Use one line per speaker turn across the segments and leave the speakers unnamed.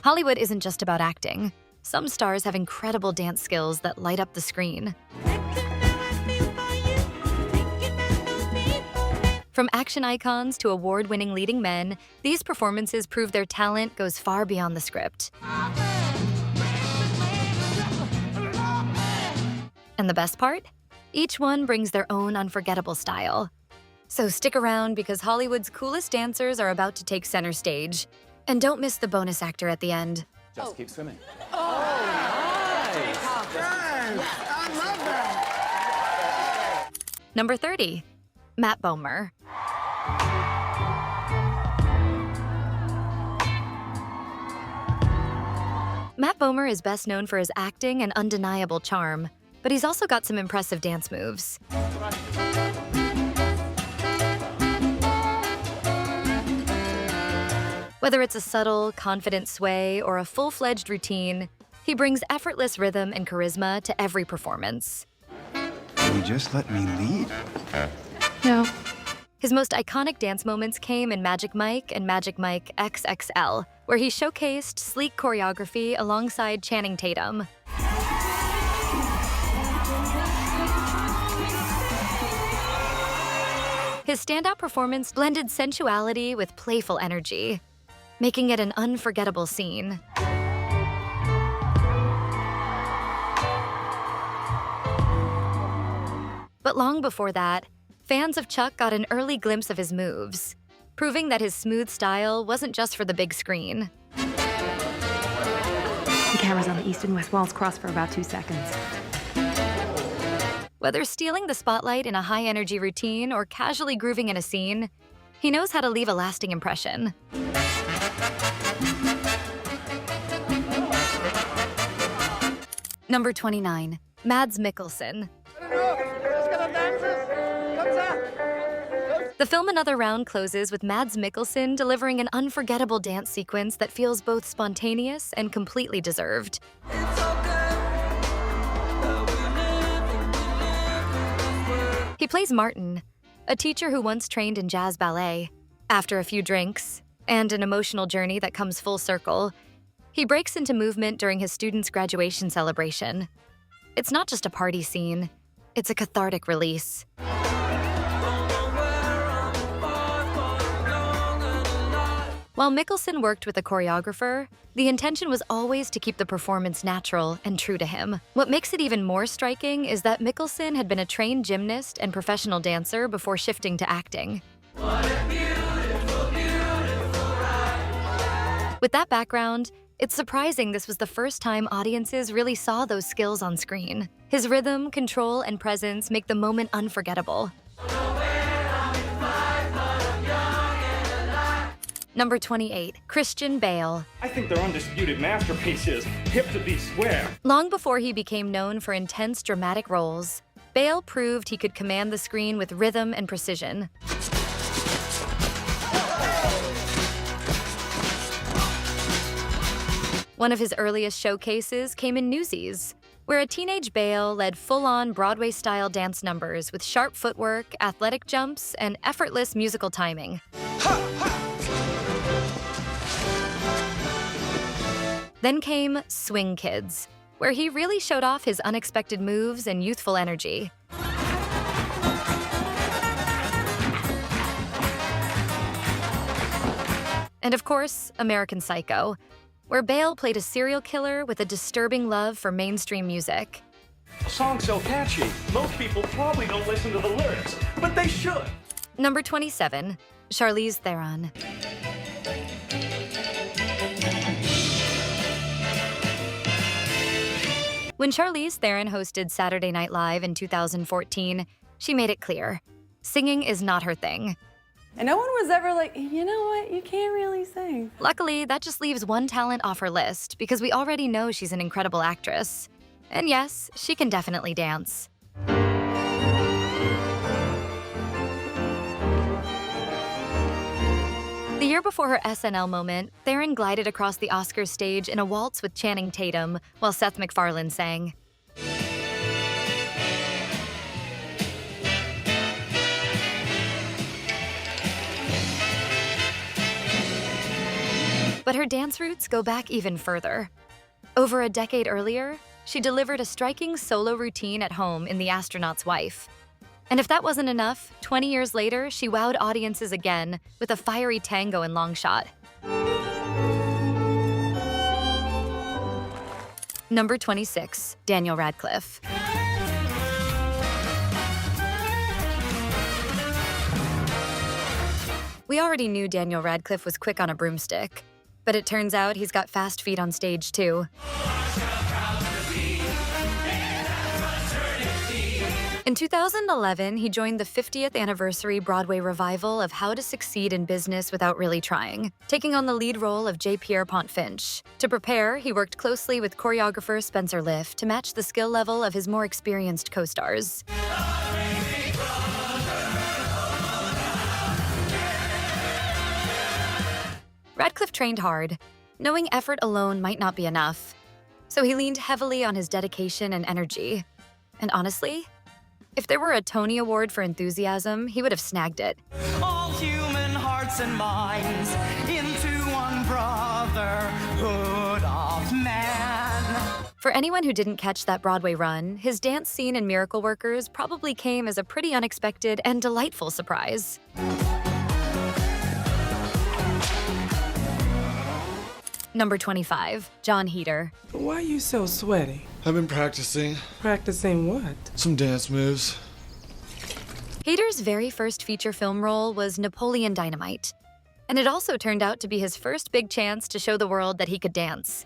Hollywood isn't just about acting. Some stars have incredible dance skills that light up the screen. From action icons to award-winning leading men, these performances prove their talent goes far beyond the script. And the best part? Each one brings their own unforgettable style. So stick around because Hollywood's coolest dancers are about to take center stage. And don't miss the bonus actor at the end.
Just keep swimming.
Oh, nice!
Yes, I love that!
Number 30, Matt Bomer. Matt Bomer is best known for his acting and undeniable charm, but he's also got some impressive dance moves. Whether it's a subtle, confident sway or a full-fledged routine, he brings effortless rhythm and charisma to every performance.
Can you just let me lead?
No. His most iconic dance moments came in Magic Mike and Magic Mike XXL, where he showcased sleek choreography alongside Channing Tatum. His standout performance blended sensuality with playful energy, making it an unforgettable scene. But long before that, fans of Chuck got an early glimpse of his moves, proving that his smooth style wasn't just for the big screen.
The camera's on the east and west walls cross for about 2 seconds.
Whether stealing the spotlight in a high-energy routine or casually grooving in a scene, he knows how to leave a lasting impression. Number 29, Mads Mikkelsen. The film Another Round closes with Mads Mikkelsen delivering an unforgettable dance sequence that feels both spontaneous and completely deserved. He plays Martin, a teacher who once trained in jazz ballet. After a few drinks and an emotional journey that comes full circle, he breaks into movement during his students' graduation celebration. It's not just a party scene, it's a cathartic release. While Mikkelsen worked with a choreographer, the intention was always to keep the performance natural and true to him. What makes it even more striking is that Mikkelsen had been a trained gymnast and professional dancer before shifting to acting. What a beautiful, beautiful ride. With that background, it's surprising this was the first time audiences really saw those skills on screen. His rhythm, control, and presence make the moment unforgettable. Number 28, Christian Bale.
I think they're undisputed masterpieces. Hip to be square.
Long before he became known for intense dramatic roles, Bale proved he could command the screen with rhythm and precision. One of his earliest showcases came in Newsies, where a teenage Bale led full-on Broadway-style dance numbers with sharp footwork, athletic jumps, and effortless musical timing. Then came Swing Kids, where he really showed off his unexpected moves and youthful energy. And of course, American Psycho, where Bale played a serial killer with a disturbing love for mainstream music.
A song's so catchy, most people probably don't listen to the lyrics, but they should.
Number 27, Charlize Theron. When Charlize Theron hosted Saturday Night Live in 2014, she made it clear, singing is not her thing.
And no one was ever like, you know what, you can't really sing.
Luckily, that just leaves one talent off her list because we already know she's an incredible actress. And yes, she can definitely dance. The year before her SNL moment, Theron glided across the Oscars stage in a waltz with Channing Tatum while Seth MacFarlane sang. But her dance roots go back even further. Over a decade earlier, she delivered a striking solo routine at home in The Astronaut's Wife. And if that wasn't enough, 20 years later, she wowed audiences again with a fiery tango in Long Shot. Number 26, Daniel Radcliffe. We already knew Daniel Radcliffe was quick on a broomstick, but it turns out he's got fast feet on stage too. In 2011, he joined the 50th anniversary Broadway revival of How to Succeed in Business Without Really Trying, taking on the lead role of J. Pierre Pontfinch. To prepare, he worked closely with choreographer Spencer Liff to match the skill level of his more experienced co-stars. Radcliffe trained hard, knowing effort alone might not be enough. So he leaned heavily on his dedication and energy. And honestly, if there were a Tony Award for enthusiasm, he would have snagged it.
All human hearts and minds into one brotherhood of man.
For anyone who didn't catch that Broadway run, his dance scene in Miracle Workers probably came as a pretty unexpected and delightful surprise. Number 25, Jon Heder.
Why are you so sweaty?
I've been practicing.
Practicing what?
Some dance moves.
Heder's very first feature film role was Napoleon Dynamite. And it also turned out to be his first big chance to show the world that he could dance.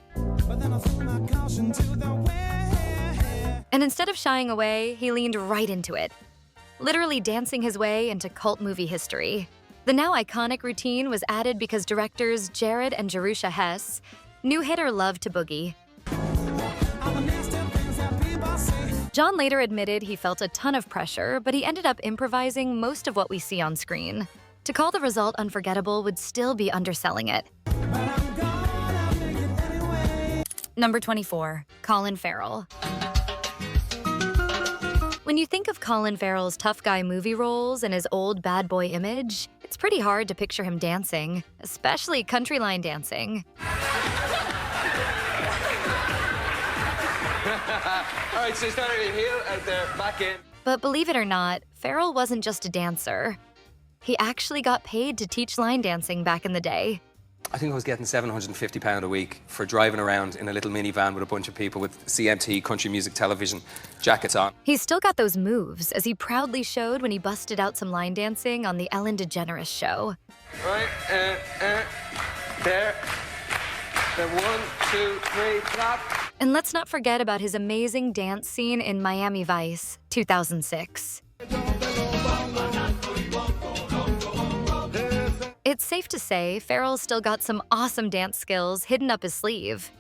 And instead of shying away, he leaned right into it, literally dancing his way into cult movie history. The now iconic routine was added because directors Jared and Jerusha Hess knew Heder loved to boogie. Jon later admitted he felt a ton of pressure, but he ended up improvising most of what we see on screen. To call the result unforgettable would still be underselling it. Number 24, Colin Farrell. When you think of Colin Farrell's tough guy movie roles and his old bad boy image, it's pretty hard to picture him dancing, especially country line dancing.
All right, so start at heel, out there, back in.
But believe it or not, Farrell wasn't just a dancer. He actually got paid to teach line dancing back in the day.
I think I was getting £750 a week for driving around in a little minivan with a bunch of people with CMT, country music television, jackets on.
He's still got those moves, as he proudly showed when he busted out some line dancing on the Ellen DeGeneres show.
Right, there. Then 1, 2, 3, clap.
And let's not forget about his amazing dance scene in Miami Vice, 2006. It's safe to say Farrell's still got some awesome dance skills hidden up his sleeve.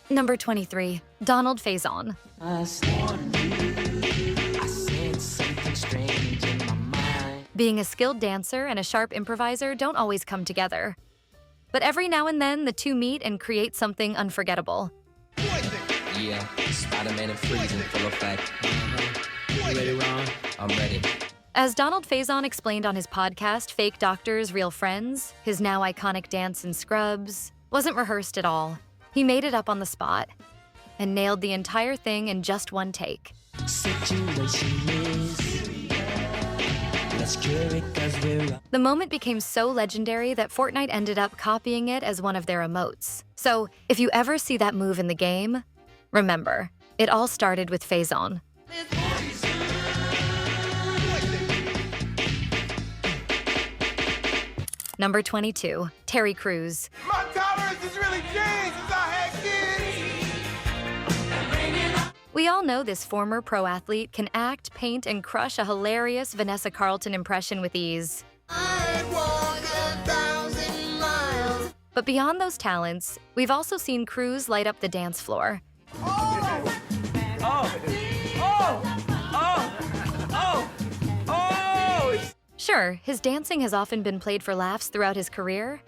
Number 23, Donald Faison. Being a skilled dancer and a sharp improviser don't always come together. But every now and then, the two meet and create something unforgettable.
Yeah, Spider-Man and Freeze in full effect. You ready, Ron? I'm ready.
As Donald Faison explained on his podcast, Fake Doctors, Real Friends, his now iconic dance in Scrubs wasn't rehearsed at all. He made it up on the spot and nailed the entire thing in just one take. The moment became so legendary that Fortnite ended up copying it as one of their emotes. So if you ever see that move in the game, remember, it all started with Faison. Number 22, Terry Crews.
My tolerance is really changed since I had kids.
We all know this former pro athlete can act, paint, and crush a hilarious Vanessa Carlton impression with ease.
I'd walk 1,000 miles.
But beyond those talents, we've also seen Crews light up the dance floor. Sure, his dancing has often been played for laughs throughout his career,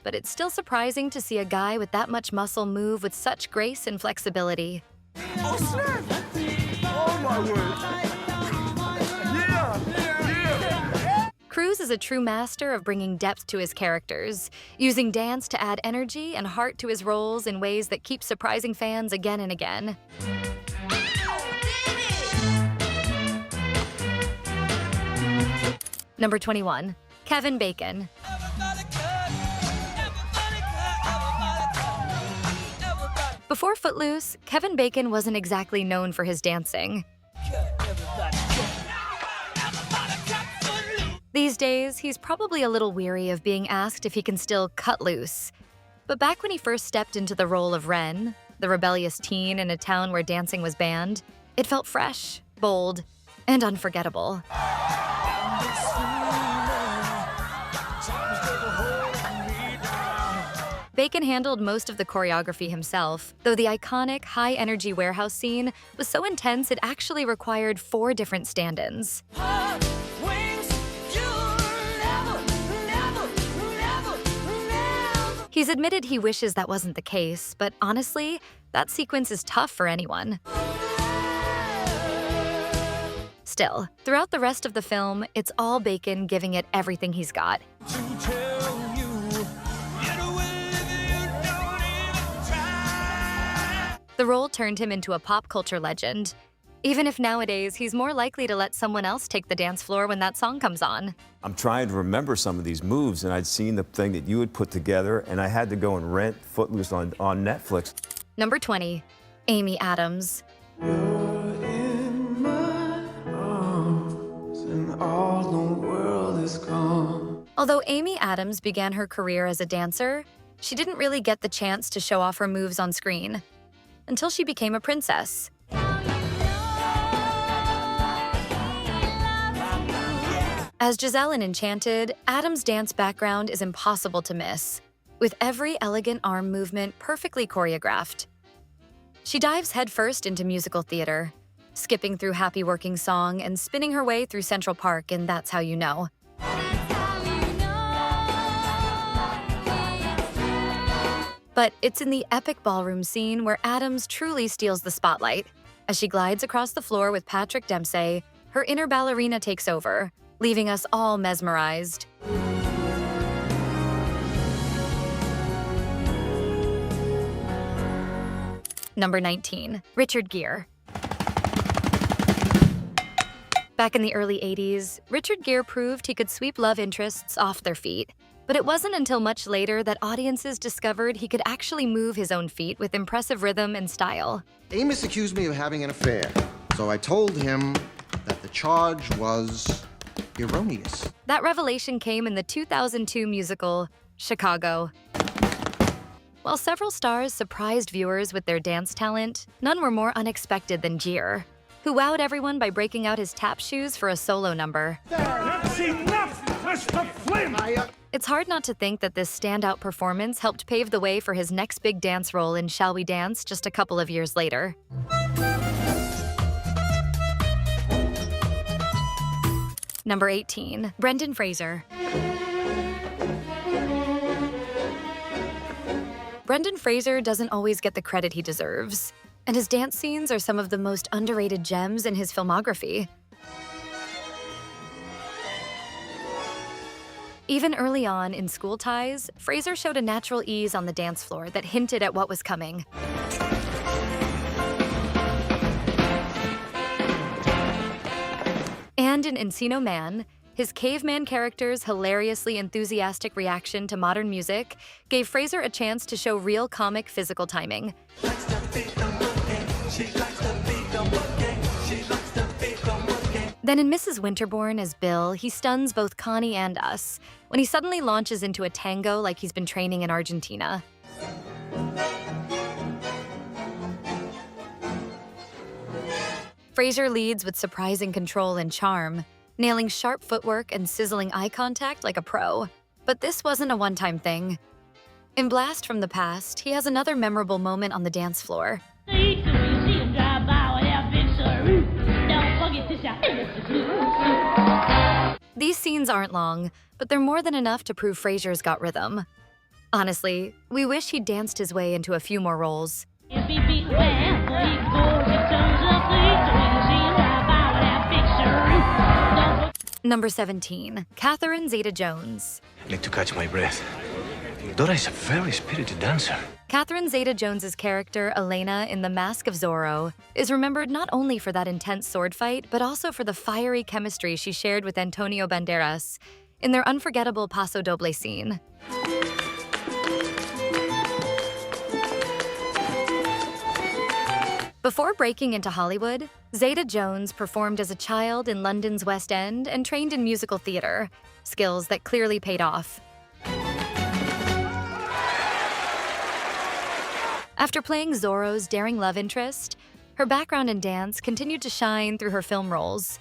but it's still surprising to see a guy with that much muscle move with such grace and flexibility.
Oh, snap! Oh, my word. Yeah!
Fraser is a true master of bringing depth to his characters, using dance to add energy and heart to his roles in ways that keep surprising fans again and again. Number 21, Kevin Bacon. Before Footloose, Kevin Bacon wasn't exactly known for his dancing. These days, he's probably a little weary of being asked if he can still cut loose. But back when he first stepped into the role of Ren, the rebellious teen in a town where dancing was banned, it felt fresh, bold, and unforgettable. Bacon handled most of the choreography himself, though the iconic high-energy warehouse scene was so intense it actually required 4 different stand-ins. He's admitted he wishes that wasn't the case, but honestly, that sequence is tough for anyone. Still, throughout the rest of the film, it's all Bacon giving it everything he's got. The role turned him into a pop culture legend, even if nowadays he's more likely to let someone else take the dance floor when that song comes on.
I'm trying to remember some of these moves, and I'd seen the thing that you had put together, and I had to go and rent Footloose on Netflix.
Number 20, Amy Adams.
You're in my arms, and all the world is gone.
Although Amy Adams began her career as a dancer, she didn't really get the chance to show off her moves on screen until she became a princess. As Giselle in Enchanted, Adams' dance background is impossible to miss, with every elegant arm movement perfectly choreographed. She dives headfirst into musical theater, skipping through Happy Working Song and spinning her way through Central Park in That's How You Know. But it's in the epic ballroom scene where Adams truly steals the spotlight. As she glides across the floor with Patrick Dempsey, her inner ballerina takes over, leaving us all mesmerized. Number 19, Richard Gere. Back in the early 80s, Richard Gere proved he could sweep love interests off their feet. But it wasn't until much later that audiences discovered he could actually move his own feet with impressive rhythm and style.
Amos accused me of having an affair, so I told him that the charge was erroneous.
That revelation came in the 2002 musical, Chicago. While several stars surprised viewers with their dance talent, none were more unexpected than Gere, who wowed everyone by breaking out his tap shoes for a solo number.
That's enough, Mr. Flynn!
It's hard not to think that this standout performance helped pave the way for his next big dance role in Shall We Dance just a couple of years later. Number 18, Brendan Fraser. Brendan Fraser doesn't always get the credit he deserves, and his dance scenes are some of the most underrated gems in his filmography. Even early on in School Ties, Fraser showed a natural ease on the dance floor that hinted at what was coming. And in Encino Man, his caveman character's hilariously enthusiastic reaction to modern music gave Fraser a chance to show real comic physical timing. Then in Mrs. Winterbourne as Bill, he stuns both Connie and us when he suddenly launches into a tango like he's been training in Argentina. Fraser leads with surprising control and charm, nailing sharp footwork and sizzling eye contact like a pro. But this wasn't a one-time thing. In Blast from the Past, he has another memorable moment on the dance floor. These scenes aren't long, but they're more than enough to prove Fraser's got rhythm. Honestly, we wish he'd danced his way into a few more roles. Number 17, Catherine Zeta-Jones.
I need to catch my breath. Dora is a very spirited dancer.
Catherine Zeta-Jones's character, Elena, in The Mask of Zorro, is remembered not only for that intense sword fight, but also for the fiery chemistry she shared with Antonio Banderas in their unforgettable Paso Doble scene. Before breaking into Hollywood, Zeta-Jones performed as a child in London's West End and trained in musical theater, skills that clearly paid off. After playing Zorro's daring love interest, her background in dance continued to shine through her film roles.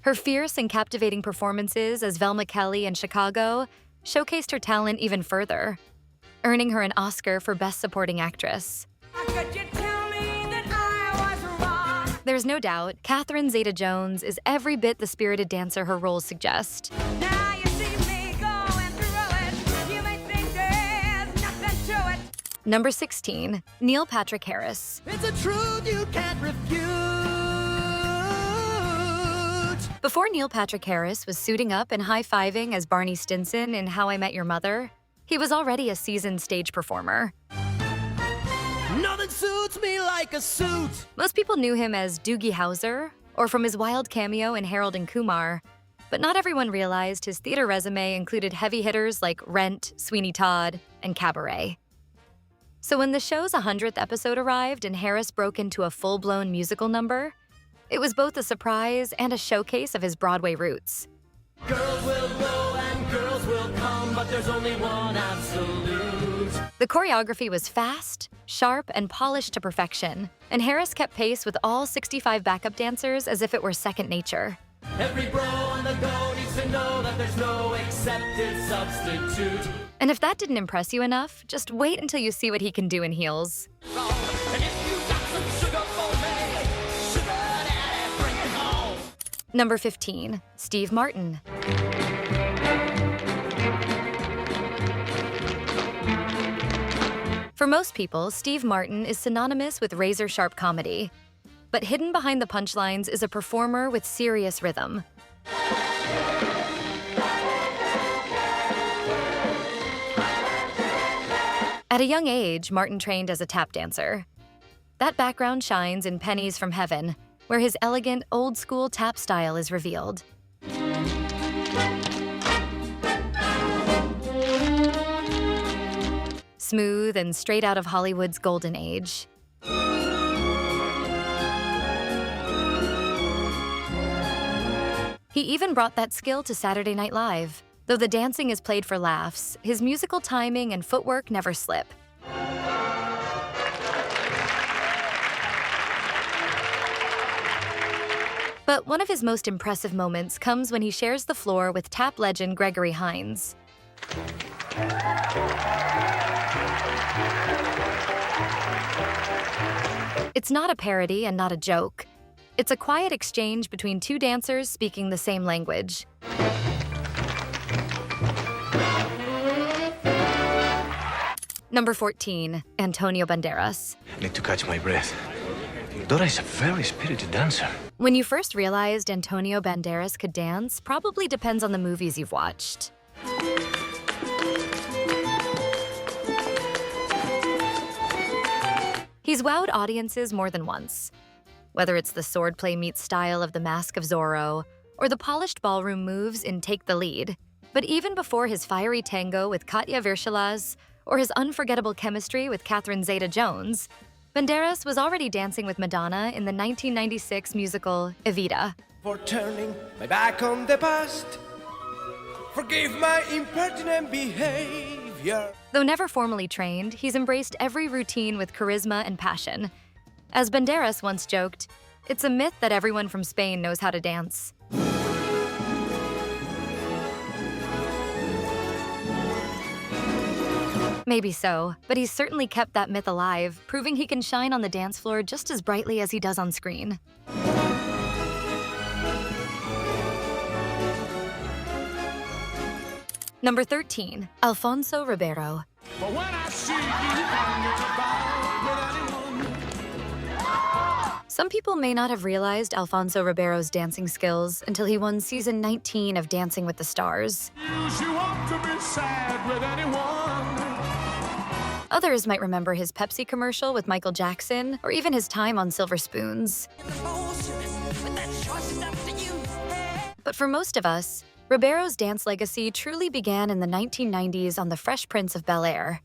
Her fierce and captivating performances as Velma Kelly in Chicago showcased her talent even further, earning her an Oscar for Best Supporting Actress. There's no doubt, Catherine Zeta-Jones is every bit the spirited dancer her roles suggest. Number 16, Neil Patrick Harris.
It's a truth you can't refute.
Before Neil Patrick Harris was suiting up and high-fiving as Barney Stinson in How I Met Your Mother, he was already a seasoned stage performer.
Nothing suits me like a suit.
Most people knew him as Doogie Howser or from his wild cameo in Harold and Kumar, but not everyone realized his theater resume included heavy hitters like Rent, Sweeney Todd, and Cabaret. So when the show's 100th episode arrived and Harris broke into a full-blown musical number, it was both a surprise and a showcase of his Broadway roots.
Girls will go and girls will come, but there's only one absolute.
The choreography was fast, sharp, and polished to perfection, and Harris kept pace with all 65 backup dancers as if it were second nature.
Every bro on the go needs to know that there's no accepted substitute.
And if that didn't impress you enough, just wait until you see what he can do in heels. Number 15, Steve Martin. For most people, Steve Martin is synonymous with razor-sharp comedy. But hidden behind the punchlines is a performer with serious rhythm. At a young age, Martin trained as a tap dancer. That background shines in Pennies from Heaven, where his elegant, old-school tap style is revealed. Smooth and straight out of Hollywood's golden age. He even brought that skill to Saturday Night Live. Though the dancing is played for laughs, his musical timing and footwork never slip. But one of his most impressive moments comes when he shares the floor with tap legend Gregory Hines. It's not a parody and not a joke. It's a quiet exchange between two dancers speaking the same language. Number 14, Antonio Banderas.
I need to catch my breath. Dora is a very spirited dancer.
When you first realized Antonio Banderas could dance probably depends on the movies you've watched. He's wowed audiences more than once. Whether it's the swordplay meets style of The Mask of Zorro or the polished ballroom moves in Take the Lead. But even before his fiery tango with Katja Virchelas or his unforgettable chemistry with Catherine Zeta-Jones, Banderas was already dancing with Madonna in the 1996 musical Evita.
For turning my back on the past, forgive my impertinent behavior.
Though never formally trained, he's embraced every routine with charisma and passion. As Banderas once joked, it's a myth that everyone from Spain knows how to dance. Maybe so, but he's certainly kept that myth alive, proving he can shine on the dance floor just as brightly as he does on screen. Number 13, Alfonso Ribeiro.
But when I see you hanging about with anyone,
Some people may not have realized Alfonso Ribeiro's dancing skills until he won season 19 of Dancing with the Stars. Others might remember his Pepsi commercial with Michael Jackson, or even his time on Silver Spoons. But for most of us, Ribeiro's dance legacy truly began in the 1990s on The Fresh Prince of Bel-Air.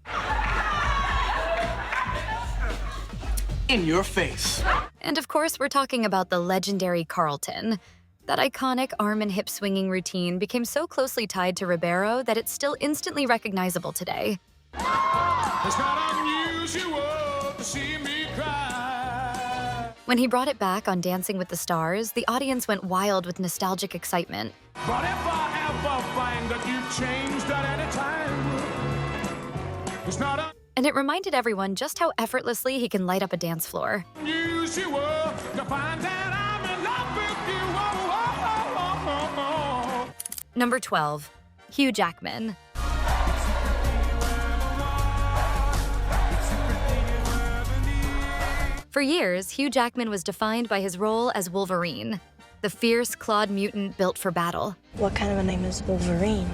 In your face.
And of course, we're talking about the legendary Carlton. That iconic arm and hip swinging routine became so closely tied to Ribeiro that it's still instantly recognizable today.
It's not unusual to see me cry.
When he brought it back on Dancing with the Stars, the audience went wild with nostalgic excitement.
But if I ever find that you've changed at any time, it's not
And it reminded everyone just how effortlessly he can light up a dance floor.
unusual to find that I'm in love with you.
Number 12, Hugh Jackman. For years, Hugh Jackman was defined by his role as Wolverine, the fierce, clawed mutant built for battle.
What kind of a name is Wolverine?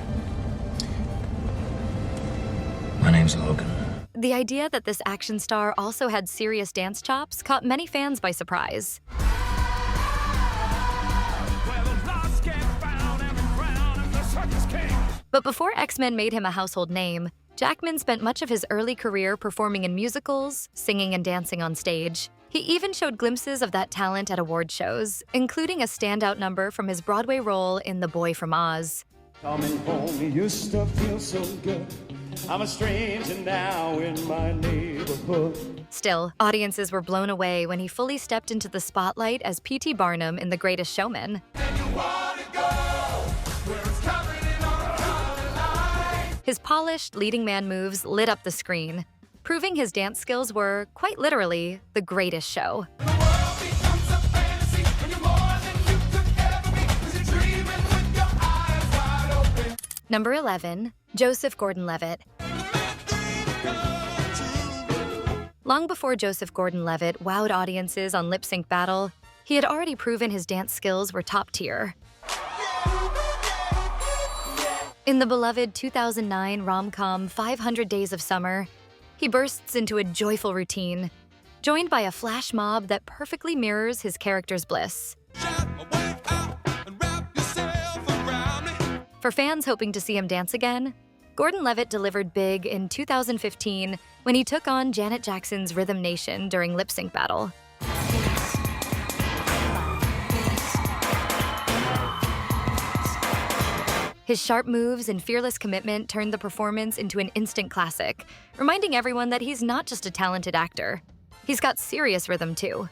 My name's Logan.
The idea that this action star also had serious dance chops caught many fans by surprise. But before X-Men made him a household name, Jackman spent much of his early career performing in musicals, singing and dancing on stage. He even showed glimpses of that talent at award shows, including a standout number from his Broadway role in The Boy from Oz.
Coming home used to feel so good. I'm a stranger now in my neighborhood.
Still, audiences were blown away when he fully stepped into the spotlight as P.T. Barnum in The Greatest Showman. His polished leading man moves lit up the screen, proving his dance skills were, quite literally, the greatest show. Number 11, Joseph Gordon-Levitt. Long before Joseph Gordon-Levitt wowed audiences on Lip Sync Battle, he had already proven his dance skills were top tier. In the beloved 2009 rom-com 500 Days of Summer, he bursts into a joyful routine, joined by a flash mob that perfectly mirrors his character's bliss. For fans hoping to see him dance again, Gordon-Levitt delivered big in 2015 when he took on Janet Jackson's Rhythm Nation during Lip Sync Battle. His sharp moves and fearless commitment turned the performance into an instant classic, reminding everyone that he's not just a talented actor. He's got serious rhythm, too.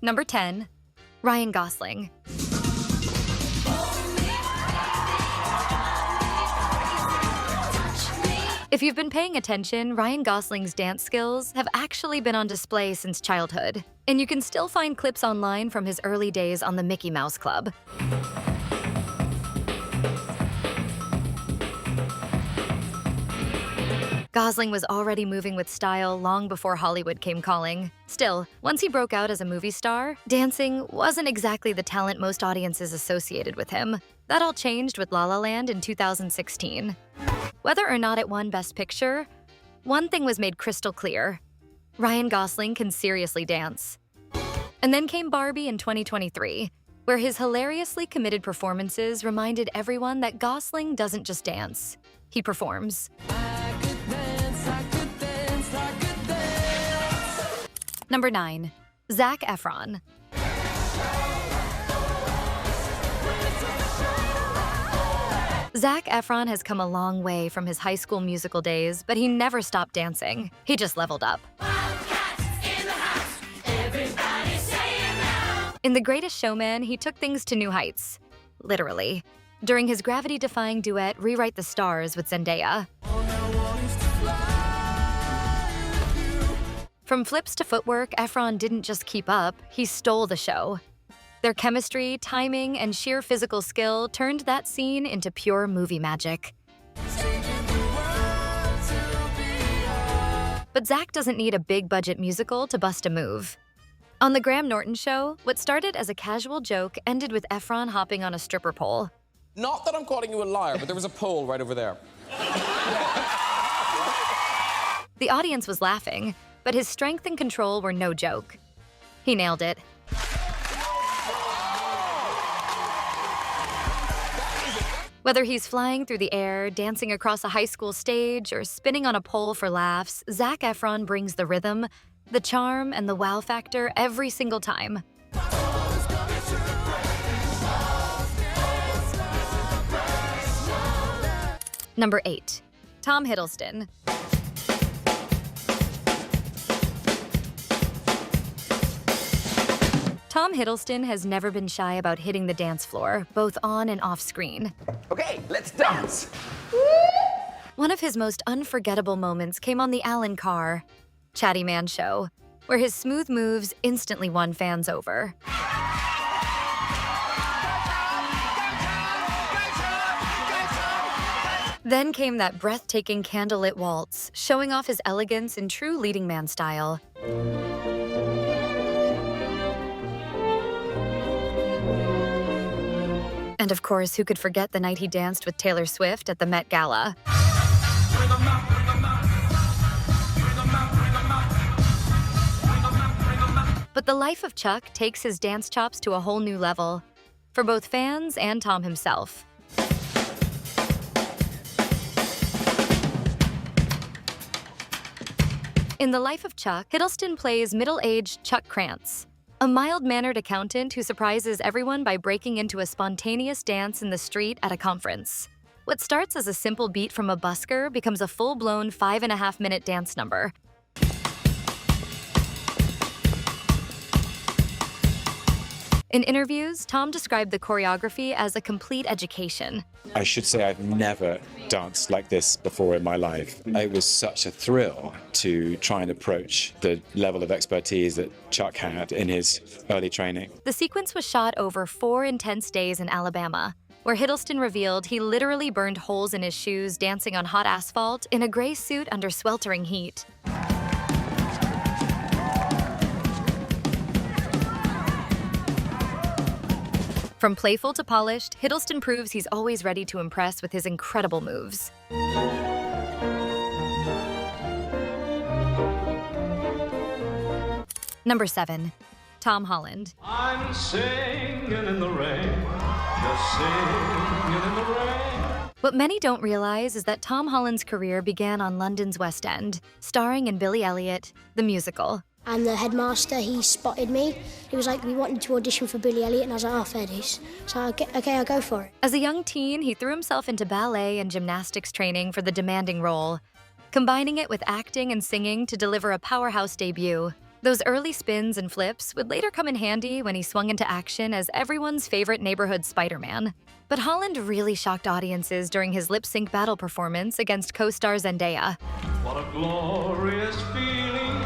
Number 10, Ryan Gosling. If you've been paying attention, Ryan Gosling's dance skills have actually been on display since childhood, and you can still find clips online from his early days on the Mickey Mouse Club. Gosling was already moving with style long before Hollywood came calling. Still, once he broke out as a movie star, dancing wasn't exactly the talent most audiences associated with him. That all changed with La La Land in 2016. Whether or not it won Best Picture, one thing was made crystal clear: Ryan Gosling can seriously dance. And then came Barbie in 2023, where his hilariously committed performances reminded everyone that Gosling doesn't just dance, he performs. Number 9, Zac Efron. Zac Efron has come a long way from his High School Musical days, but he never stopped dancing. He just leveled up. In The Greatest Showman, he took things to new heights, literally, during his gravity-defying duet Rewrite the Stars with Zendaya. From flips to footwork, Efron didn't just keep up, he stole the show. Their chemistry, timing, and sheer physical skill turned that scene into pure movie magic. But Zac doesn't need a big-budget musical to bust a move. On The Graham Norton Show, what started as a casual joke ended with Efron hopping on a stripper pole.
Not that I'm calling you a liar, but there was a pole right over there.
The audience was laughing, but his strength and control were no joke. He nailed it. Whether he's flying through the air, dancing across a high school stage, or spinning on a pole for laughs, Zac Efron brings the rhythm, the charm, and the wow factor every single time. Number 8. Tom Hiddleston. Tom Hiddleston has never been shy about hitting the dance floor, both on and off screen.
Okay, let's dance.
One of his most unforgettable moments came on the Alan Carr Chatty Man Show, where his smooth moves instantly won fans over. Then came that breathtaking candlelit waltz, showing off his elegance in true leading man style. And of course, who could forget the night he danced with Taylor Swift at the Met Gala? But The Life of Chuck takes his dance chops to a whole new level, for both fans and Tom himself. In The Life of Chuck, Hiddleston plays middle-aged Chuck Krantz, a mild-mannered accountant who surprises everyone by breaking into a spontaneous dance in the street at a conference. What starts as a simple beat from a busker becomes a full-blown 5.5-minute dance number. In interviews, Tom described the choreography as a complete education.
I should say I've never danced like this before in my life. It was such a thrill to try and approach the level of expertise that Chuck had in his early training.
The sequence was shot over 4 intense days in Alabama, where Hiddleston revealed he literally burned holes in his shoes dancing on hot asphalt in a gray suit under sweltering heat. From playful to polished, Hiddleston proves he's always ready to impress with his incredible moves. Number 7. Tom Holland.
I'm singing in the rain, just singing in the rain.
What many don't realize is that Tom Holland's career began on London's West End, starring in Billy Elliot, the musical.
And the headmaster, he spotted me. He was like, we wanted to audition for Billy Elliot, and I was like, oh, fair dues. So, okay, I'll go for it.
As a young teen, he threw himself into ballet and gymnastics training for the demanding role, combining it with acting and singing to deliver a powerhouse debut. Those early spins and flips would later come in handy when he swung into action as everyone's favorite neighborhood Spider-Man. But Holland really shocked audiences during his lip-sync battle performance against co-star Zendaya.
What a glorious feeling,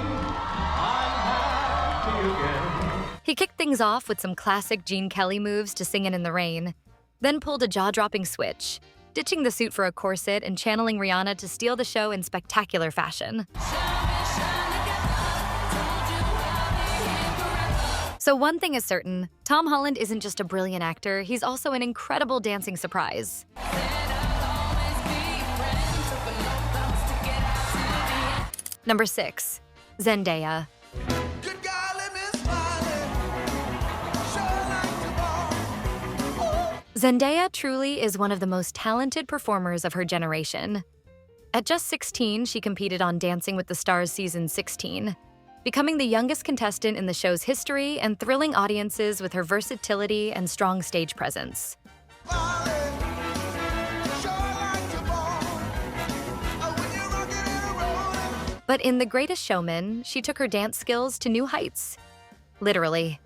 I'm happy again.
He kicked things off with some classic Gene Kelly moves to Singin' in the Rain, then pulled a jaw-dropping switch, ditching the suit for a corset and channeling Rihanna to steal the show in spectacular fashion. So one thing is certain, Tom Holland isn't just a brilliant actor, he's also an incredible dancing surprise. Number 6. Zendaya. Zendaya truly is one of the most talented performers of her generation. At just 16, she competed on Dancing with the Stars season 16. Becoming the youngest contestant in the show's history and thrilling audiences with her versatility and strong stage presence. But in The Greatest Showman, she took her dance skills to new heights. Literally.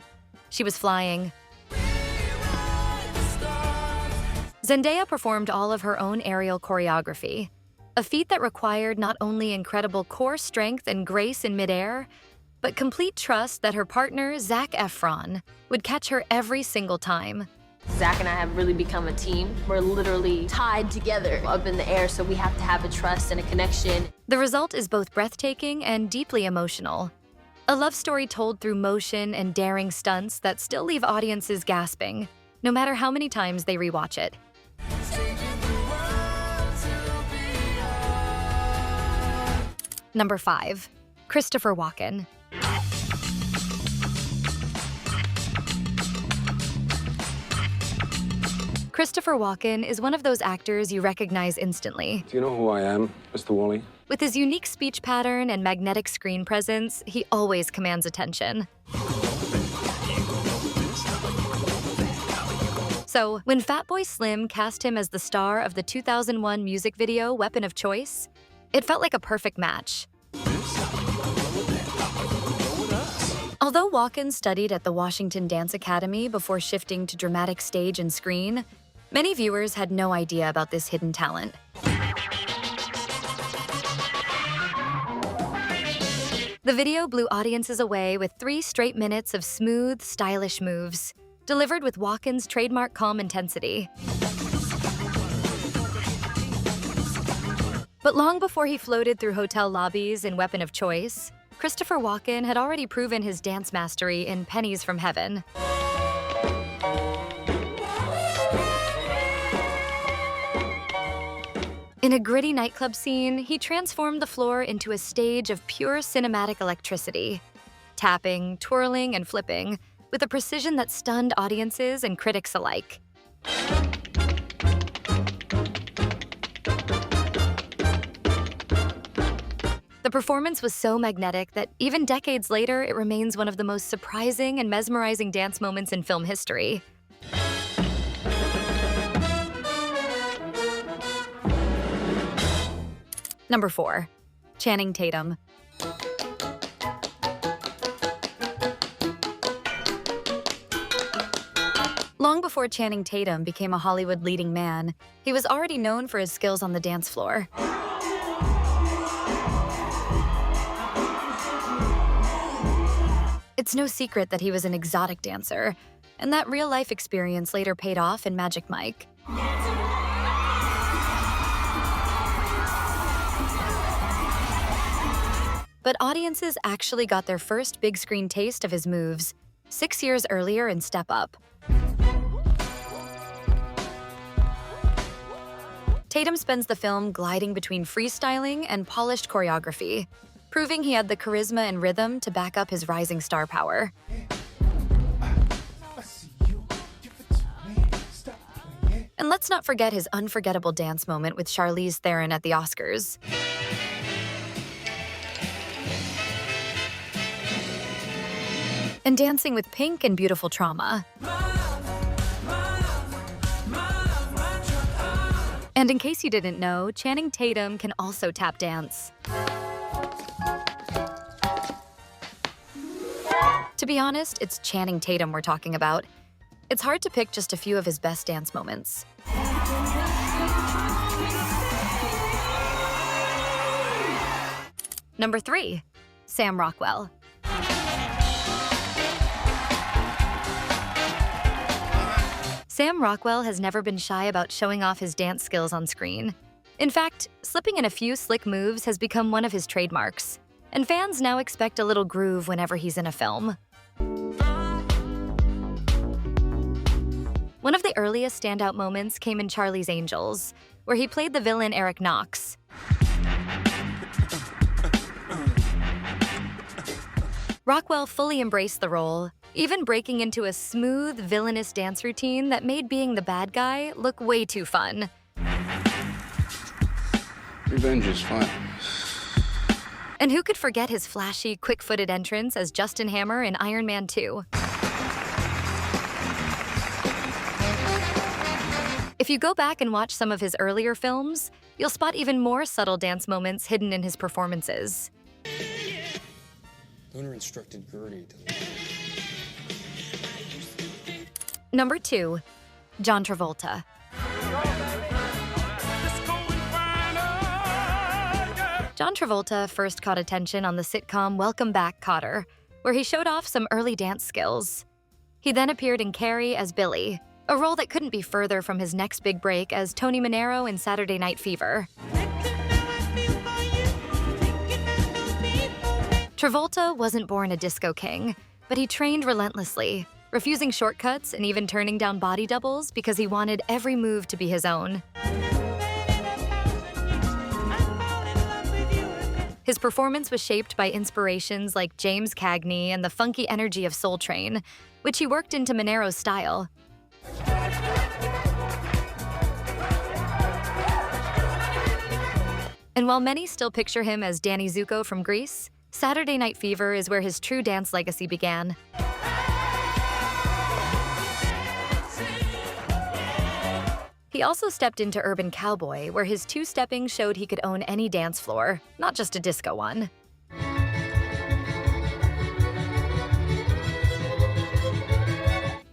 She was flying. Zendaya performed all of her own aerial choreography, a feat that required not only incredible core strength and grace in midair, but complete trust that her partner, Zac Efron, would catch her every single time.
Zac and I have really become a team. We're literally tied together up in the air, so we have to have a trust and a connection.
The result is both breathtaking and deeply emotional. A love story told through motion and daring stunts that still leave audiences gasping, no matter how many times they rewatch it. Number 5. Christopher Walken. Christopher Walken is one of those actors you recognize instantly.
Do you know who I am, Mr. Wally?
With his unique speech pattern and magnetic screen presence, he always commands attention. So, when Fatboy Slim cast him as the star of the 2001 music video Weapon of Choice, it felt like a perfect match. Although Walken studied at the Washington Dance Academy before shifting to dramatic stage and screen, many viewers had no idea about this hidden talent. The video blew audiences away with 3 straight minutes of smooth, stylish moves, delivered with Walken's trademark calm intensity. But long before he floated through hotel lobbies in Weapon of Choice, Christopher Walken had already proven his dance mastery in Pennies from Heaven. In a gritty nightclub scene, he transformed the floor into a stage of pure cinematic electricity, tapping, twirling, and flipping with a precision that stunned audiences and critics alike. The performance was so magnetic that even decades later, it remains one of the most surprising and mesmerizing dance moments in film history. Number 4. Channing Tatum. Long before Channing Tatum became a Hollywood leading man, he was already known for his skills on the dance floor. It's no secret that he was an exotic dancer, and that real-life experience later paid off in Magic Mike. But audiences actually got their first big-screen taste of his moves 6 years earlier in Step Up. Tatum spends the film gliding between freestyling and polished choreography, proving he had the charisma and rhythm to back up his rising star power. And let's not forget his unforgettable dance moment with Charlize Theron at the Oscars. And dancing with Pink in Beautiful Trauma. And in case you didn't know, Channing Tatum can also tap dance. To be honest, it's Channing Tatum we're talking about. It's hard to pick just a few of his best dance moments. Number 3. Sam Rockwell. Sam Rockwell has never been shy about showing off his dance skills on screen. In fact, slipping in a few slick moves has become one of his trademarks, and fans now expect a little groove whenever he's in a film. One of the earliest standout moments came in Charlie's Angels, where he played the villain Eric Knox. Rockwell fully embraced the role, even breaking into a smooth, villainous dance routine that made being the bad guy look way too fun.
Revenge is fun.
And who could forget his flashy, quick-footed entrance as Justin Hammer in Iron Man 2? If you go back and watch some of his earlier films, you'll spot even more subtle dance moments hidden in his performances.
Owner instructed Gertie to...
Number 2. John Travolta. John Travolta first caught attention on the sitcom Welcome Back, Kotter, where he showed off some early dance skills. He then appeared in Carrie as Billy, a role that couldn't be further from his next big break as Tony Manero in Saturday Night Fever. Travolta wasn't born a disco king, but he trained relentlessly, refusing shortcuts and even turning down body doubles because he wanted every move to be his own. His performance was shaped by inspirations like James Cagney and the funky energy of Soul Train, which he worked into Manero's style. And while many still picture him as Danny Zuko from Grease, Saturday Night Fever is where his true dance legacy began. He also stepped into Urban Cowboy, where his two-stepping showed he could own any dance floor, not just a disco one.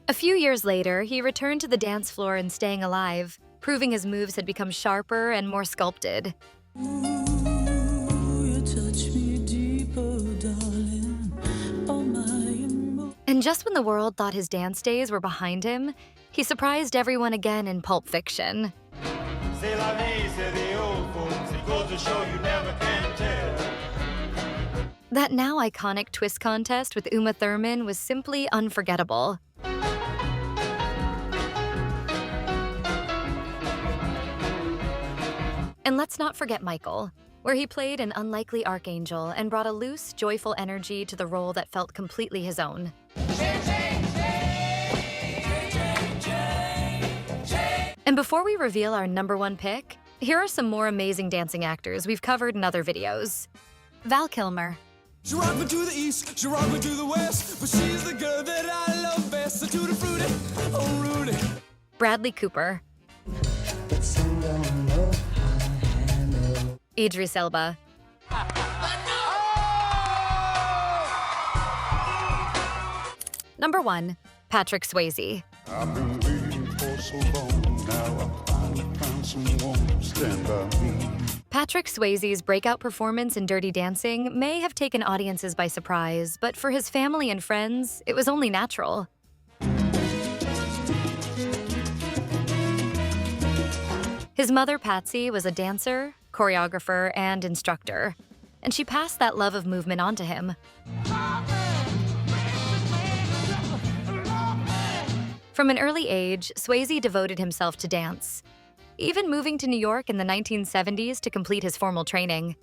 A few years later, he returned to the dance floor in Staying Alive, proving his moves had become sharper and more sculpted. And just when the world thought his dance days were behind him, he surprised everyone again in Pulp Fiction. That now iconic twist contest with Uma Thurman was simply unforgettable. And let's not forget Michael, where he played an unlikely archangel and brought a loose, joyful energy to the role that felt completely his own. And before we reveal our #1 pick, here are some more amazing dancing actors we've covered in other videos. Val Kilmer.
She rocked me to the east, she rocked me to the west, but she's the girl that I love best. So Tutti Frutti, oh Rudy.
Bradley Cooper. Idris Elba. Number 1, Patrick Swayze.
I've been waiting for so long, now I finally found someone to stand by me.
Patrick Swayze's breakout performance in Dirty Dancing may have taken audiences by surprise, but for his family and friends, it was only natural. His mother, Patsy, was a dancer, choreographer, and instructor, and she passed that love of movement on to him. From an early age, Swayze devoted himself to dance, even moving to New York in the 1970s to complete his formal training.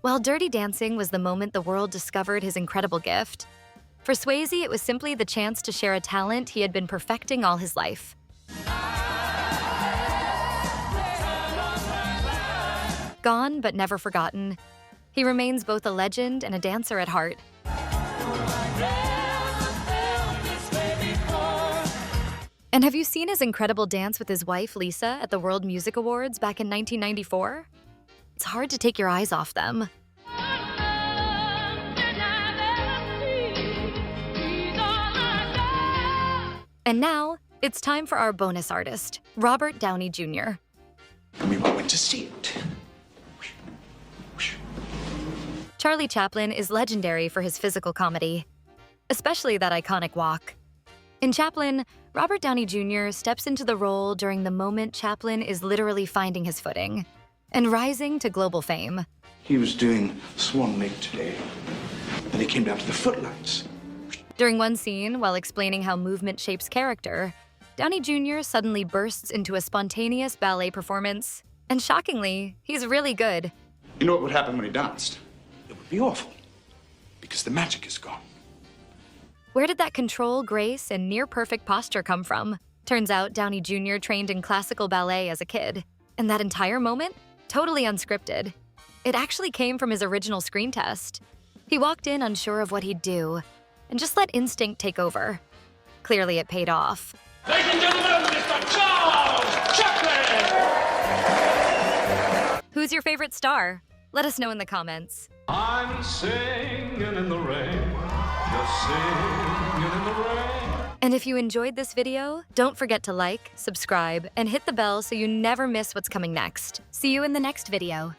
While Dirty Dancing was the moment the world discovered his incredible gift, for Swayze, it was simply the chance to share a talent he had been perfecting all his life. Gone but never forgotten, he remains both a legend and a dancer at heart. And have you seen his incredible dance with his wife, Lisa, at the World Music Awards back in 1994? It's hard to take your eyes off them. And now, it's time for our bonus artist, Robert Downey Jr.
And we went to see it.
Charlie Chaplin is legendary for his physical comedy, especially that iconic walk. In Chaplin, Robert Downey Jr. steps into the role during the moment Chaplin is literally finding his footing and rising to global fame.
He was doing Swan Lake today, and he came down to the footlights.
During one scene, while explaining how movement shapes character, Downey Jr. suddenly bursts into a spontaneous ballet performance, and shockingly, he's really good.
You know what would happen when he danced? It would be awful, because the magic is gone.
Where did that control, grace, and near-perfect posture come from? Turns out Downey Jr. trained in classical ballet as a kid, and that entire moment, totally unscripted. It actually came from his original screen test. He walked in unsure of what he'd do, and just let instinct take over. Clearly, it paid off.
Ladies and gentlemen, Mr. Charles Chaplin!
Who's your favorite star? Let us know in the comments.
I'm singing in the rain, just singing in the rain.
And if you enjoyed this video, don't forget to like, subscribe, and hit the bell so you never miss what's coming next. See you in the next video.